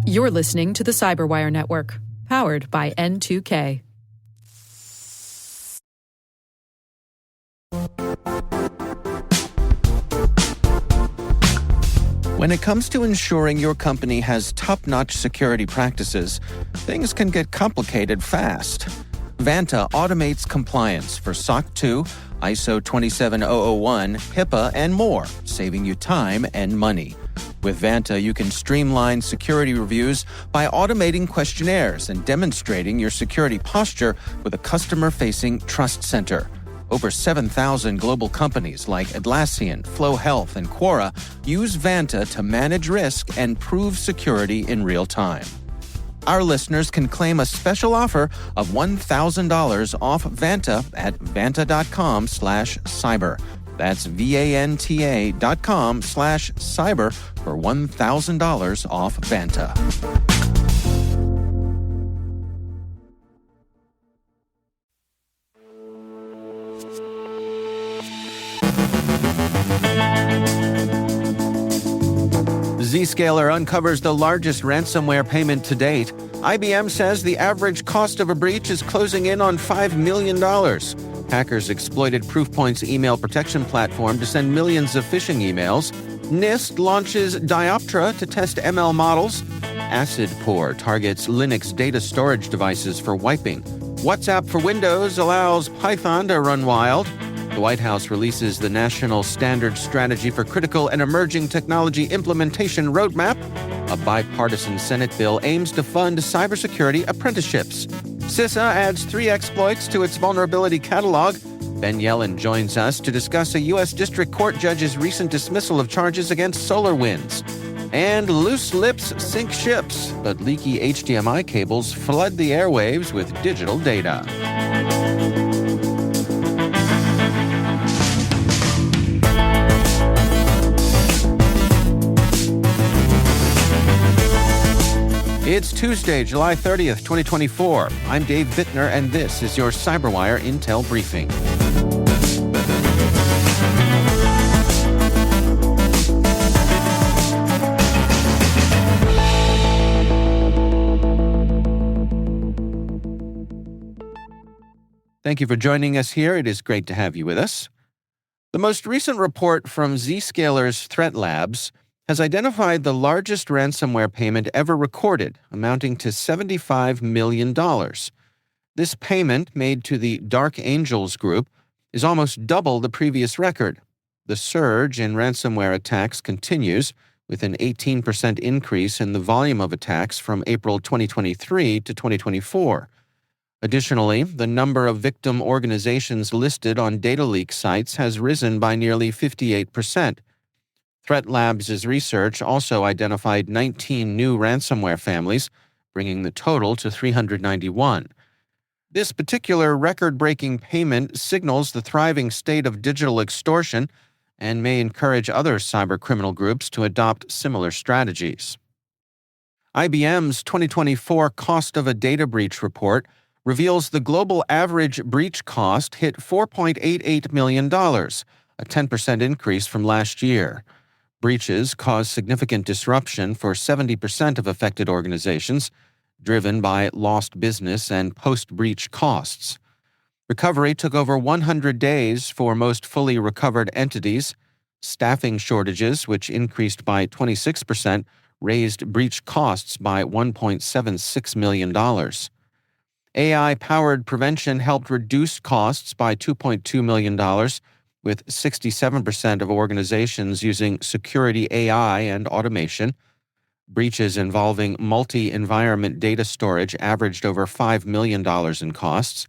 You're listening to the CyberWire Network, powered by N2K. When it comes to ensuring your company has top-notch security practices, things can get complicated fast. Vanta automates compliance for SOC 2, ISO 27001, HIPAA, and more, saving you time and money. With Vanta, you can streamline security reviews by automating questionnaires and demonstrating your security posture with a customer-facing trust center. Over 7,000 global companies like Atlassian, Flow Health, and Quora use Vanta to manage risk and prove security in real time. Our listeners can claim a special offer of $1,000 off Vanta at vanta.com/cyber. That's VANTA.com/cyber for $1,000 off Vanta. Zscaler uncovers the largest ransomware payment to date. IBM says the average cost of a breach is closing in on $5 million. Hackers exploited Proofpoint's email protection platform to send millions of phishing emails. NIST launches Dioptra to test ML models. AcidPour targets Linux data storage devices for wiping. WhatsApp for Windows allows Python to run wild. The White House releases the National Standard Strategy for Critical and Emerging Technology Implementation Roadmap. A bipartisan Senate bill aims to fund cybersecurity apprenticeships. CISA adds 3 exploits to its vulnerability catalog. Ben Yellen joins us to discuss a U.S. District Court judge's recent dismissal of charges against SolarWinds. And loose lips sink ships, but leaky HDMI cables flood the airwaves with digital data. It's Tuesday, July 30th, 2024. I'm Dave Bittner, and this is your CyberWire Intel Briefing. Thank you for joining us here. It is great to have you with us. The most recent report from Zscaler's Threat Labs has identified the largest ransomware payment ever recorded, amounting to $75 million. This payment, made to the Dark Angels group, is almost double the previous record. The surge in ransomware attacks continues, with an 18% increase in the volume of attacks from April 2023 to 2024. Additionally, the number of victim organizations listed on data leak sites has risen by nearly 58%. Threat Labs' research also identified 19 new ransomware families, bringing the total to 391. This particular record-breaking payment signals the thriving state of digital extortion and may encourage other cybercriminal groups to adopt similar strategies. IBM's 2024 Cost of a Data Breach report reveals the global average breach cost hit $4.88 million, a 10% increase from last year. Breaches cause significant disruption for 70% of affected organizations, driven by lost business and post-breach costs. Recovery took over 100 days for most fully recovered entities. Staffing shortages, which increased by 26%, raised breach costs by $1.76 million. AI-powered prevention helped reduce costs by $2.2 million, with 67% of organizations using security AI and automation. Breaches involving multi-environment data storage averaged over $5 million in costs.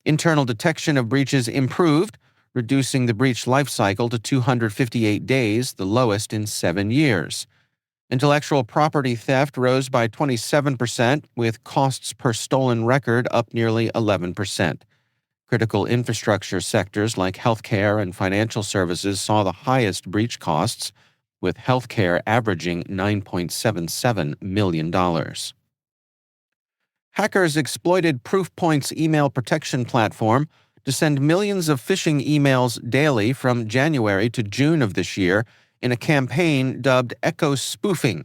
Internal detection of breaches improved, reducing the breach lifecycle to 258 days, the lowest in 7 years. Intellectual property theft rose by 27%, with costs per stolen record up nearly 11%. Critical infrastructure sectors like healthcare and financial services saw the highest breach costs, with healthcare averaging $9.77 million. Hackers exploited Proofpoint's email protection platform to send millions of phishing emails daily from January to June of this year in a campaign dubbed Echo Spoofing.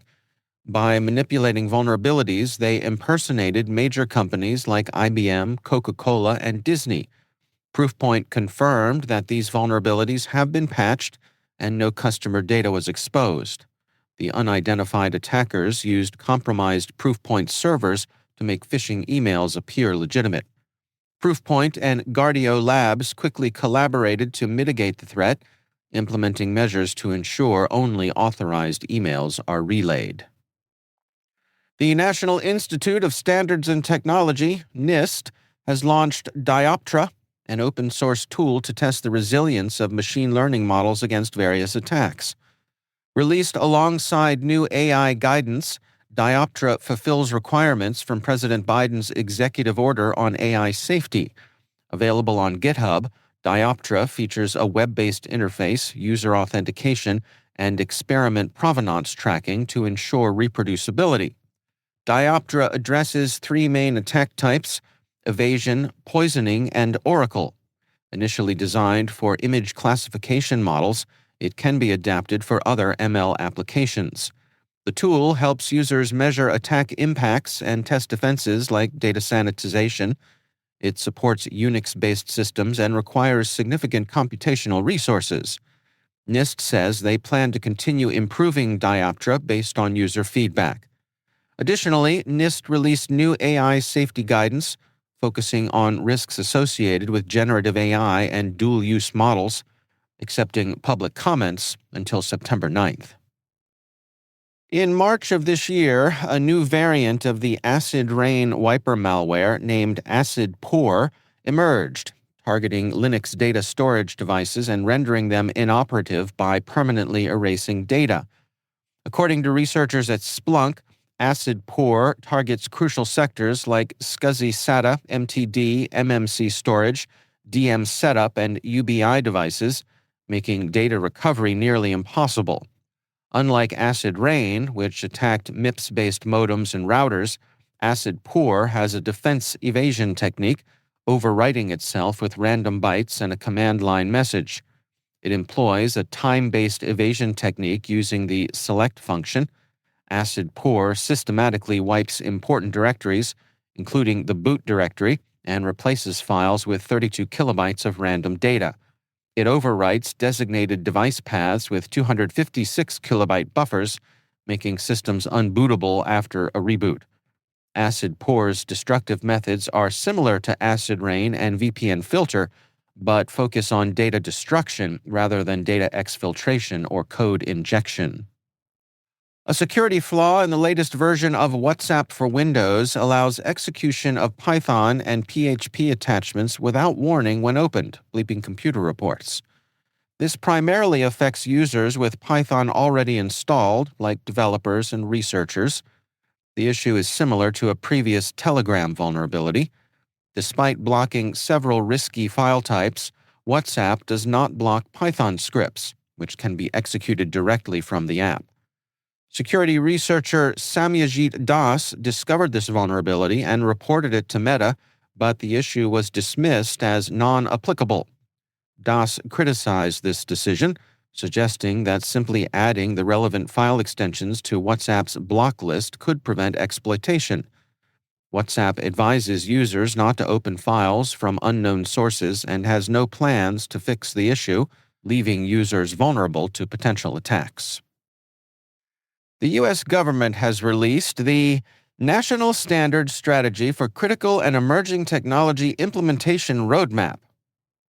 By manipulating vulnerabilities, they impersonated major companies like IBM, Coca-Cola, and Disney. Proofpoint confirmed that these vulnerabilities have been patched and no customer data was exposed. The unidentified attackers used compromised Proofpoint servers to make phishing emails appear legitimate. Proofpoint and Guardio Labs quickly collaborated to mitigate the threat, implementing measures to ensure only authorized emails are relayed. The National Institute of Standards and Technology, NIST, has launched Dioptra, an open-source tool to test the resilience of machine learning models against various attacks. Released alongside new AI guidance, Dioptra fulfills requirements from President Biden's executive order on AI safety. Available on GitHub, Dioptra features a web-based interface, user authentication, and experiment provenance tracking to ensure reproducibility. Dioptra addresses three main attack types: evasion, poisoning, and oracle. Initially designed for image classification models, it can be adapted for other ML applications. The tool helps users measure attack impacts and test defenses like data sanitization. It supports Unix-based systems and requires significant computational resources. NIST says they plan to continue improving Dioptra based on user feedback. Additionally, NIST released new AI safety guidance, focusing on risks associated with generative AI and dual-use models, accepting public comments until September 9th. In March of this year, a new variant of the acid rain wiper malware named Acid Pour emerged, targeting Linux data storage devices and rendering them inoperative by permanently erasing data. According to researchers at Splunk, Acid Pour targets crucial sectors like SCSI SATA, MTD, MMC storage, DM setup, and UBI devices, making data recovery nearly impossible. Unlike Acid Rain, which attacked MIPS-based modems and routers, Acid Pour has a defense evasion technique, overwriting itself with random bytes and a command line message. It employs a time-based evasion technique using the select function. Acid Pour systematically wipes important directories, including the boot directory, and replaces files with 32 kilobytes of random data. It overwrites designated device paths with 256 kilobyte buffers, making systems unbootable after a reboot. Acid Pour's destructive methods are similar to Acid Rain and VPN Filter, but focus on data destruction rather than data exfiltration or code injection. A security flaw in the latest version of WhatsApp for Windows allows execution of Python and PHP attachments without warning when opened, Bleeping Computer reports. This primarily affects users with Python already installed, like developers and researchers. The issue is similar to a previous Telegram vulnerability. Despite blocking several risky file types, WhatsApp does not block Python scripts, which can be executed directly from the app. Security researcher Satyajit Das discovered this vulnerability and reported it to Meta, but the issue was dismissed as non-applicable. Das criticized this decision, suggesting that simply adding the relevant file extensions to WhatsApp's block list could prevent exploitation. WhatsApp advises users not to open files from unknown sources and has no plans to fix the issue, leaving users vulnerable to potential attacks. The U.S. government has released the National Standards Strategy for Critical and Emerging Technology Implementation Roadmap,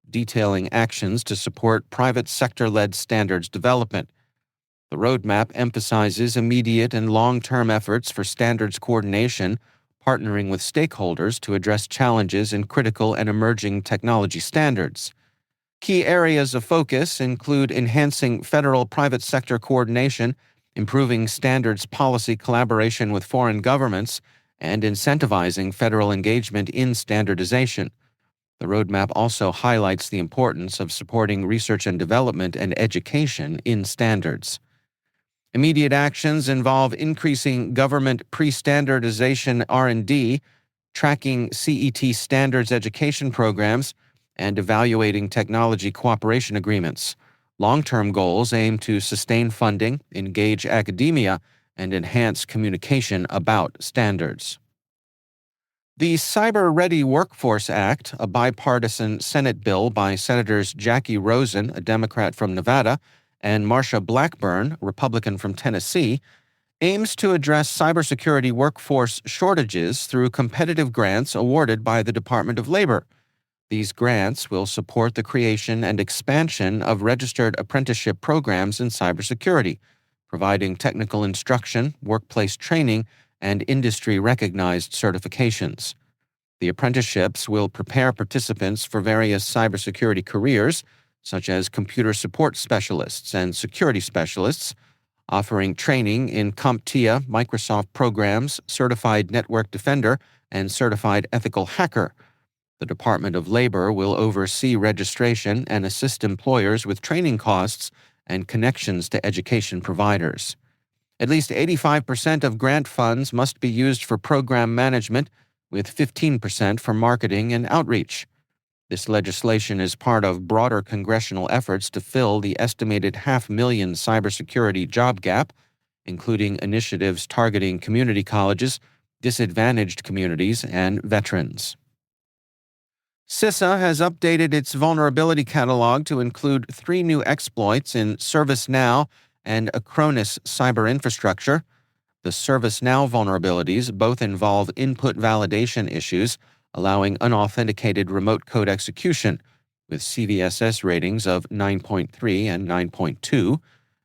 detailing actions to support private sector-led standards development. The roadmap emphasizes immediate and long-term efforts for standards coordination, partnering with stakeholders to address challenges in critical and emerging technology standards. Key areas of focus include enhancing federal-private sector coordination, improving standards policy collaboration with foreign governments, and incentivizing federal engagement in standardization. The roadmap also highlights the importance of supporting research and development and education in standards. Immediate actions involve increasing government pre-standardization R&D, tracking CET standards education programs, and evaluating technology cooperation agreements. Long-term goals aim to sustain funding, engage academia, and enhance communication about standards. The Cyber Ready Workforce Act, a bipartisan Senate bill by Senators Jackie Rosen, a Democrat from Nevada, and Marsha Blackburn, a Republican from Tennessee, aims to address cybersecurity workforce shortages through competitive grants awarded by the Department of Labor. These grants will support the creation and expansion of registered apprenticeship programs in cybersecurity, providing technical instruction, workplace training, and industry-recognized certifications. The apprenticeships will prepare participants for various cybersecurity careers, such as computer support specialists and security specialists, offering training in CompTIA, Microsoft programs, Certified Network Defender, and Certified Ethical Hacker. The Department of Labor will oversee registration and assist employers with training costs and connections to education providers. At least 85% of grant funds must be used for program management, with 15% for marketing and outreach. This legislation is part of broader congressional efforts to fill the estimated 500,000 cybersecurity job gap, including initiatives targeting community colleges, disadvantaged communities, and veterans. CISA has updated its vulnerability catalog to include 3 new exploits in ServiceNow and Acronis cyber infrastructure. The ServiceNow vulnerabilities both involve input validation issues, allowing unauthenticated remote code execution, with CVSS ratings of 9.3 and 9.2.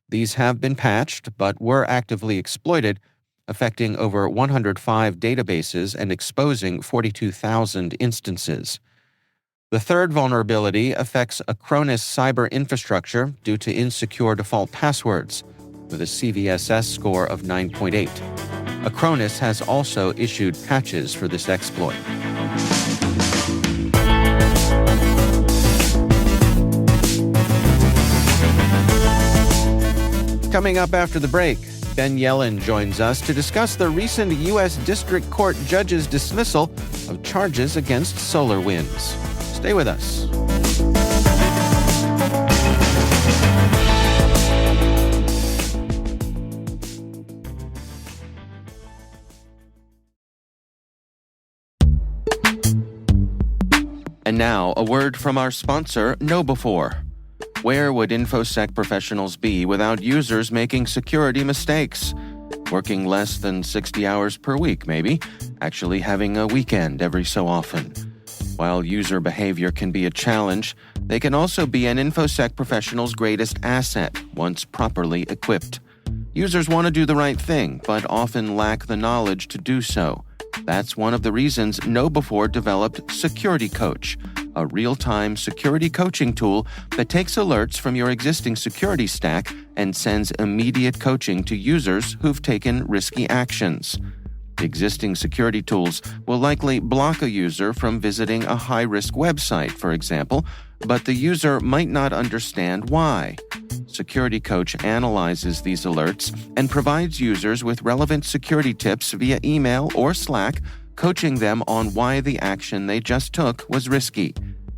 These have been patched, but were actively exploited, affecting over 105 databases and exposing 42,000 instances. The third vulnerability affects Acronis cyber infrastructure due to insecure default passwords, with a CVSS score of 9.8. Acronis has also issued patches for this exploit. Coming up after the break, Ben Yelin joins us to discuss the recent U.S. District Court judge's dismissal of charges against SolarWinds. Stay with us. And now, a word from our sponsor, KnowBe4. Where would InfoSec professionals be without users making security mistakes? Working less than 60 hours per week, maybe. Actually having a weekend every so often. While user behavior can be a challenge, they can also be an InfoSec professional's greatest asset once properly equipped. Users want to do the right thing, but often lack the knowledge to do so. That's one of the reasons KnowBe4 developed Security Coach, a real-time security coaching tool that takes alerts from your existing security stack and sends immediate coaching to users who've taken risky actions. Existing security tools will likely block a user from visiting a high-risk website, for example, but the user might not understand why. Security Coach analyzes these alerts and provides users with relevant security tips via email or Slack, coaching them on why the action they just took was risky.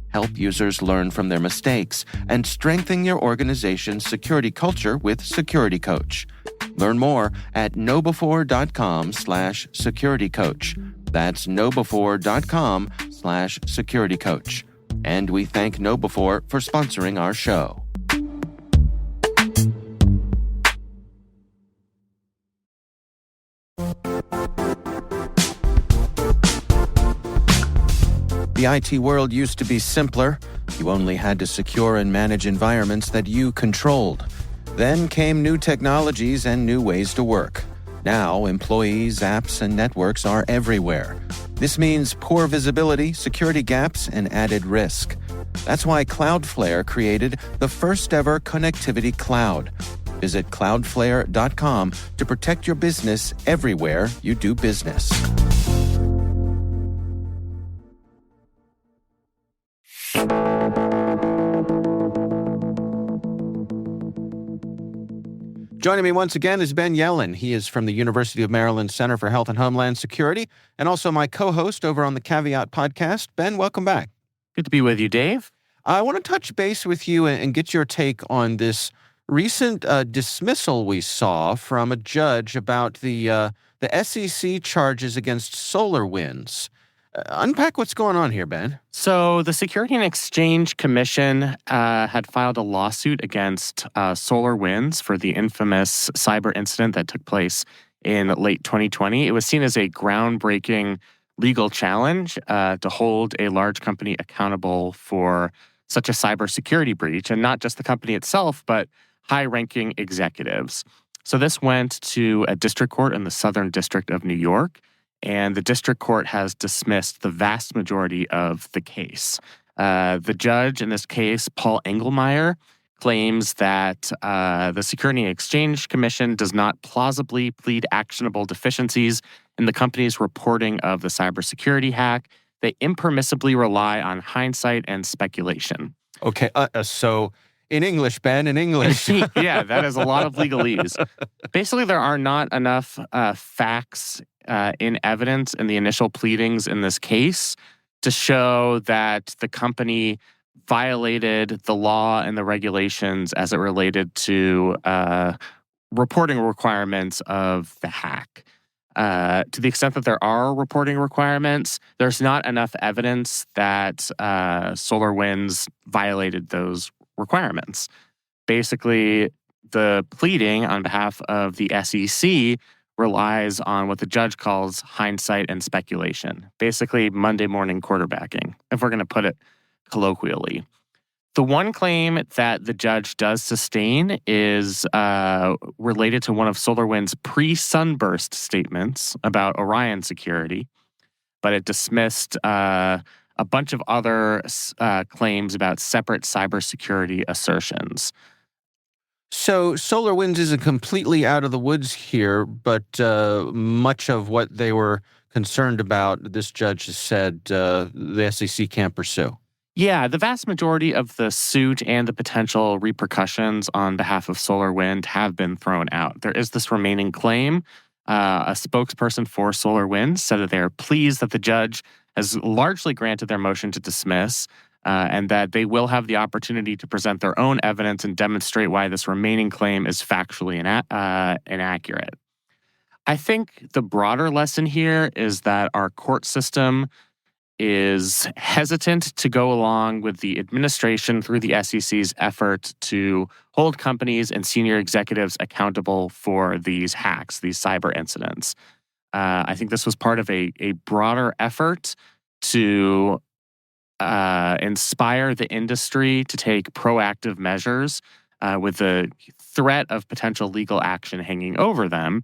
Help users learn from their mistakes and strengthen your organization's security culture with Security Coach. Learn more at knowbe4.com/securitycoach. That's knowbe4.com/securitycoach. And we thank KnowBe4 for sponsoring our show. The IT world used to be simpler. You only had to secure and manage environments that you controlled. Then came new technologies and new ways to work. Now, employees, apps, and networks are everywhere. This means poor visibility, security gaps, and added risk. That's why Cloudflare created the first-ever connectivity cloud. Visit cloudflare.com to protect your business everywhere you do business. Joining me once again is Ben Yelin. He is from the University of Maryland Center for Health and Homeland Security, and also my co-host over on the Caveat podcast. Ben, welcome back. Good to be with you, Dave. I want to touch base with you and get your take on this recent dismissal we saw from a judge about the SEC charges against SolarWinds. Unpack what's going on here, Ben. So the Security and Exchange Commission had filed a lawsuit against SolarWinds for the infamous cyber incident that took place in late 2020. It was seen as a groundbreaking legal challenge to hold a large company accountable for such a cybersecurity breach, and not just the company itself, but high-ranking executives. So this went to a district court in the Southern District of New York, and the district court has dismissed the vast majority of the case. The judge in this case, Paul Engelmeyer, claims that the Security and Exchange Commission does not plausibly plead actionable deficiencies in the company's reporting of the cybersecurity hack. They impermissibly rely on hindsight and speculation. Okay, so in English, Ben, in English. Yeah, that is a lot of legalese. Basically, there are not enough facts in evidence in the initial pleadings in this case to show that the company violated the law and the regulations as it related to reporting requirements of the hack. To the extent that there are reporting requirements, there's not enough evidence that SolarWinds violated those requirements. Basically, the pleading on behalf of the SEC relies on what the judge calls hindsight and speculation. Basically, Monday morning quarterbacking, if we're going to put it colloquially. The one claim that the judge does sustain is related to one of SolarWinds' pre-Sunburst statements about Orion security, but it dismissed a bunch of other claims about separate cybersecurity assertions. So SolarWinds isn't completely out of the woods here, but much of what they were concerned about, this judge has said the SEC can't pursue. Yeah, the vast majority of the suit and the potential repercussions on behalf of SolarWind have been thrown out. There is this remaining claim. A spokesperson for SolarWind said that they are pleased that the judge has largely granted their motion to dismiss, and that they will have the opportunity to present their own evidence and demonstrate why this remaining claim is factually inaccurate. I think the broader lesson here is that our court system is hesitant to go along with the administration through the SEC's effort to hold companies and senior executives accountable for these hacks, these cyber incidents. I think this was part of a broader effort to inspire the industry to take proactive measures with the threat of potential legal action hanging over them.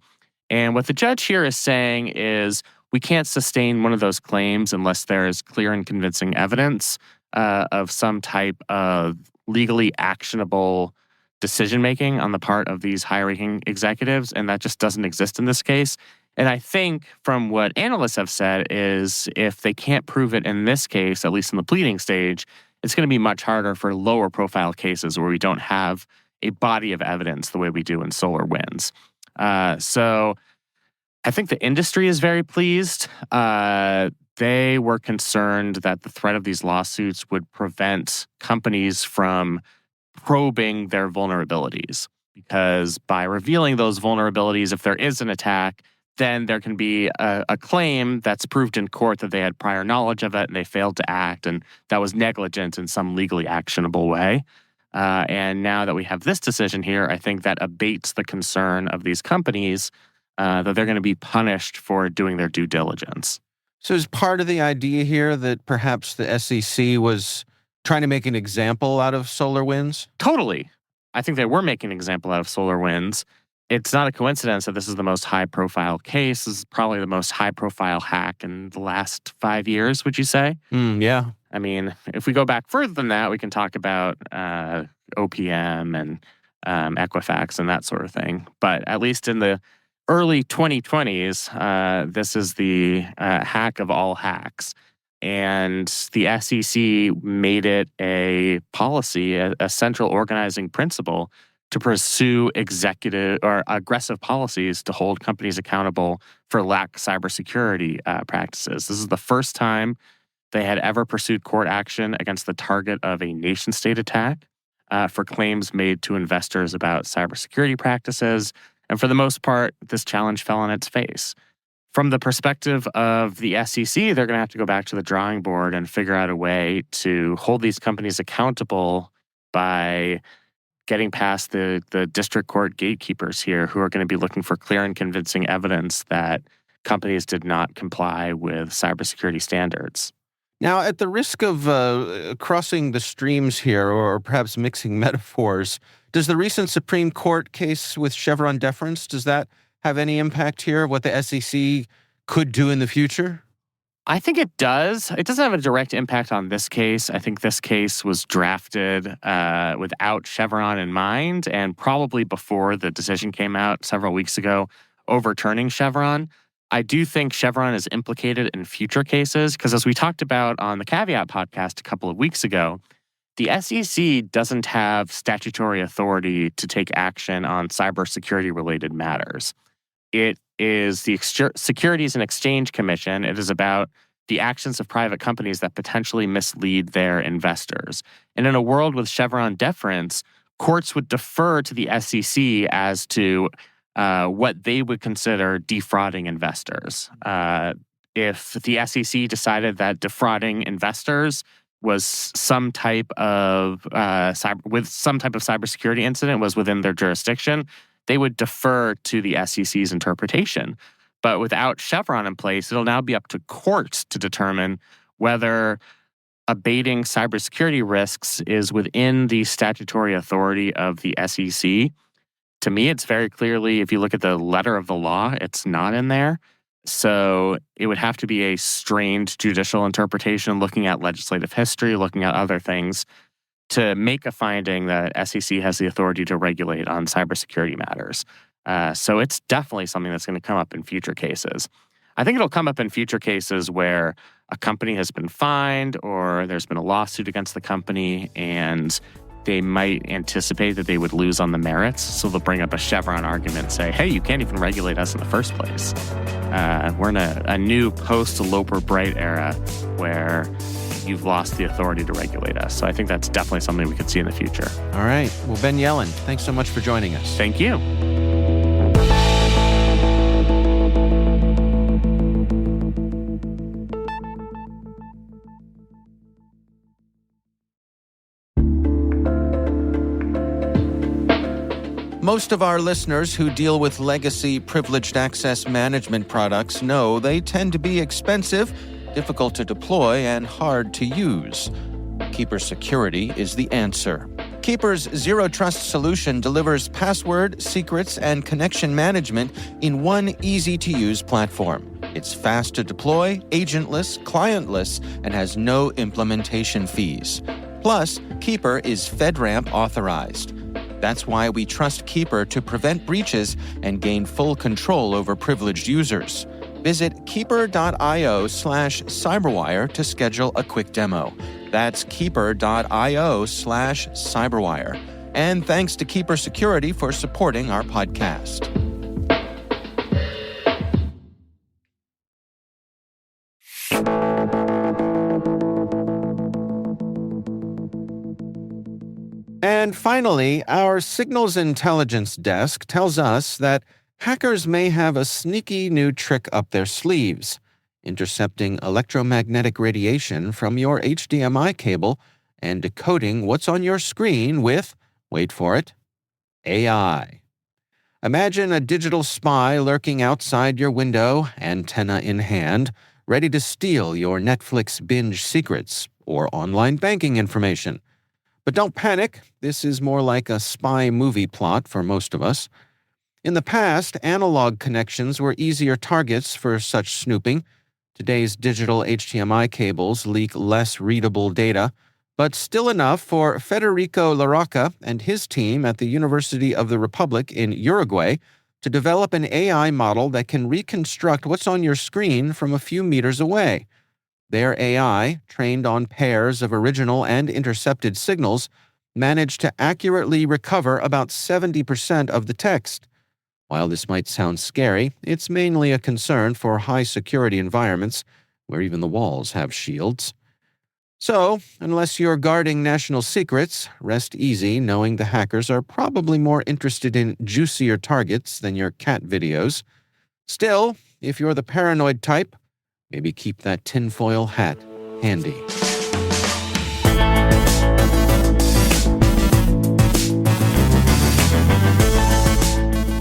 And what the judge here is saying is, we can't sustain one of those claims unless there is clear and convincing evidence of some type of legally actionable decision-making on the part of these high-ranking executives, and that just doesn't exist in this case. And I think from what analysts have said is if they can't prove it in this case, at least in the pleading stage, it's going to be much harder for lower-profile cases where we don't have a body of evidence the way we do in SolarWinds. So I think the industry is very pleased. They were concerned that the threat of these lawsuits would prevent companies from probing their vulnerabilities, because by revealing those vulnerabilities, if there is an attack, then there can be a claim that's proved in court that they had prior knowledge of it and they failed to act, and that was negligent in some legally actionable way. And now that we have this decision here, I think that abates the concern of these companies that they're going to be punished for doing their due diligence. So is part of the idea here that perhaps the SEC was trying to make an example out of SolarWinds? Totally. I think they were making an example out of SolarWinds. It's not a coincidence that this is the most high-profile case. This is probably the most high-profile hack in the last 5 years, would you say? Yeah. I mean, if we go back further than that, we can talk about OPM and Equifax and that sort of thing. But at least in the early 2020s, this is the hack of all hacks. And the SEC made it a policy, a central organizing principle to pursue executive or aggressive policies to hold companies accountable for lack cybersecurity practices. This is the first time they had ever pursued court action against the target of a nation-state attack. for claims made to investors about cybersecurity practices. And for the most part, this challenge fell on its face. From the perspective of the SEC, they're going to have to go back to the drawing board and figure out a way to hold these companies accountable by getting past the district court gatekeepers here who are going to be looking for clear and convincing evidence that companies did not comply with cybersecurity standards. Now, at the risk of crossing the streams here or perhaps mixing metaphors, does the recent Supreme Court case with Chevron deference, does that have any impact here, what the SEC could do in the future? I think it does. It doesn't have a direct impact on this case. I think this case was drafted without Chevron in mind, and probably before the decision came out several weeks ago overturning Chevron. I do think Chevron is implicated in future cases because, as we talked about on the Caveat podcast a couple of weeks ago, the SEC doesn't have statutory authority to take action on cybersecurity-related matters. It is the Securities and Exchange Commission. It is about the actions of private companies that potentially mislead their investors. And in a world with Chevron deference, courts would defer to the SEC as to what they would consider defrauding investors. If the SEC decided that defrauding investors was some type of cybersecurity incident was within their jurisdiction, they would defer to the SEC's interpretation. But without Chevron in place, it'll now be up to courts to determine whether abating cybersecurity risks is within the statutory authority of the SEC. To me, it's very clearly, if you look at the letter of the law, it's not in there. So it would have to be a strained judicial interpretation, looking at legislative history, looking at other things, to make a finding that SEC has the authority to regulate on cybersecurity matters. So it's definitely something that's going to come up in future cases. I think it'll come up in future cases where a company has been fined or there's been a lawsuit against the company and they might anticipate that they would lose on the merits. So they'll bring up a Chevron argument and say, hey, you can't even regulate us in the first place. We're in a new post-Loper Bright era where you've lost the authority to regulate us. So I think that's definitely something we could see in the future. All right. Well, Ben Yellen, thanks so much for joining us. Thank you. Most of our listeners who deal with legacy privileged access management products know they tend to be expensive, difficult to deploy, and hard to use. Keeper Security is the answer. Keeper's Zero Trust solution delivers password, secrets, and connection management in one easy-to-use platform. It's fast to deploy, agentless, clientless, and has no implementation fees. Plus, Keeper is FedRAMP authorized. That's why we trust Keeper to prevent breaches and gain full control over privileged users. Visit keeper.io/cyberwire to schedule a quick demo. That's keeper.io/cyberwire. And thanks to Keeper Security for supporting our podcast. And finally, our signals intelligence desk tells us that hackers may have a sneaky new trick up their sleeves, intercepting electromagnetic radiation from your HDMI cable and decoding what's on your screen with, wait for it, AI. Imagine a digital spy lurking outside your window, antenna in hand, ready to steal your Netflix binge secrets or online banking information. But don't panic, this is more like a spy movie plot for most of us. In the past, analog connections were easier targets for such snooping. Today's digital HDMI cables leak less readable data, but still enough for Federico Larocca and his team at the University of the Republic in Uruguay to develop an AI model that can reconstruct what's on your screen from a few meters away. Their AI, trained on pairs of original and intercepted signals, managed to accurately recover about 70% of the text. While this might sound scary, it's mainly a concern for high-security environments where even the walls have shields. So, unless you're guarding national secrets, rest easy knowing the hackers are probably more interested in juicier targets than your cat videos. Still, if you're the paranoid type, maybe keep that tinfoil hat handy.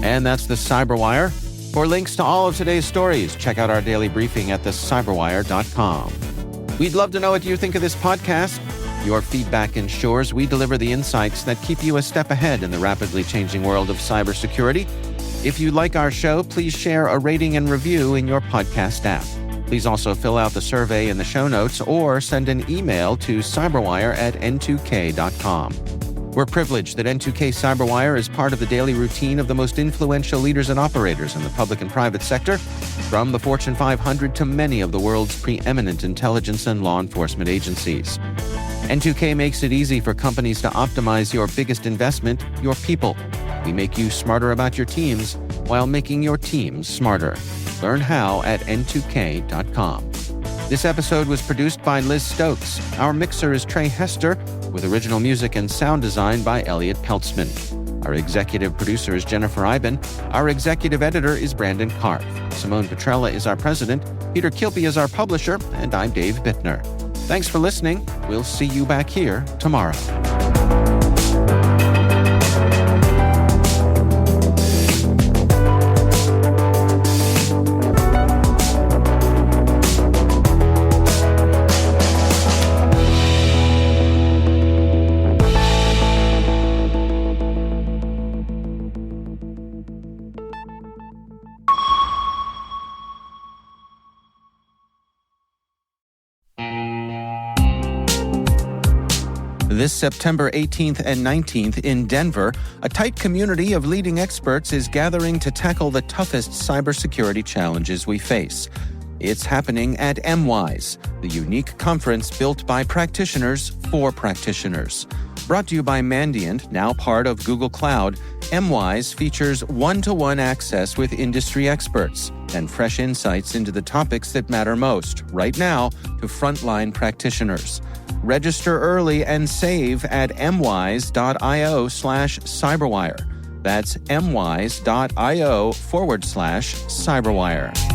And that's the CyberWire. For links to all of today's stories, check out our daily briefing at thecyberwire.com. We'd love to know what you think of this podcast. Your feedback ensures we deliver the insights that keep you a step ahead in the rapidly changing world of cybersecurity. If you like our show, please share a rating and review in your podcast app. Please also fill out the survey in the show notes or send an email to cyberwire@n2k.com. We're privileged that N2K CyberWire is part of the daily routine of the most influential leaders and operators in the public and private sector, from the Fortune 500 to many of the world's preeminent intelligence and law enforcement agencies. N2K makes it easy for companies to optimize your biggest investment, your people. We make you smarter about your teams while making your teams smarter. Learn how at n2k.com. This episode was produced by Liz Stokes. Our mixer is Trey Hester, with original music and sound design by Elliot Peltzman. Our executive producer is Jennifer Iben. Our executive editor is Brandon Karpf. Simone Petrella is our president. Peter Kilpie is our publisher. And I'm Dave Bittner. Thanks for listening. We'll see you back here tomorrow. This September 18th and 19th in Denver, a tight community of leading experts is gathering to tackle the toughest cybersecurity challenges we face. It's happening at MWise, the unique conference built by practitioners for practitioners. Brought to you by Mandiant, now part of Google Cloud, MWise features one-to-one access with industry experts and fresh insights into the topics that matter most, right now, to frontline practitioners. Register early and save at mwise.io/cyberwire. That's mwise.io/cyberwire.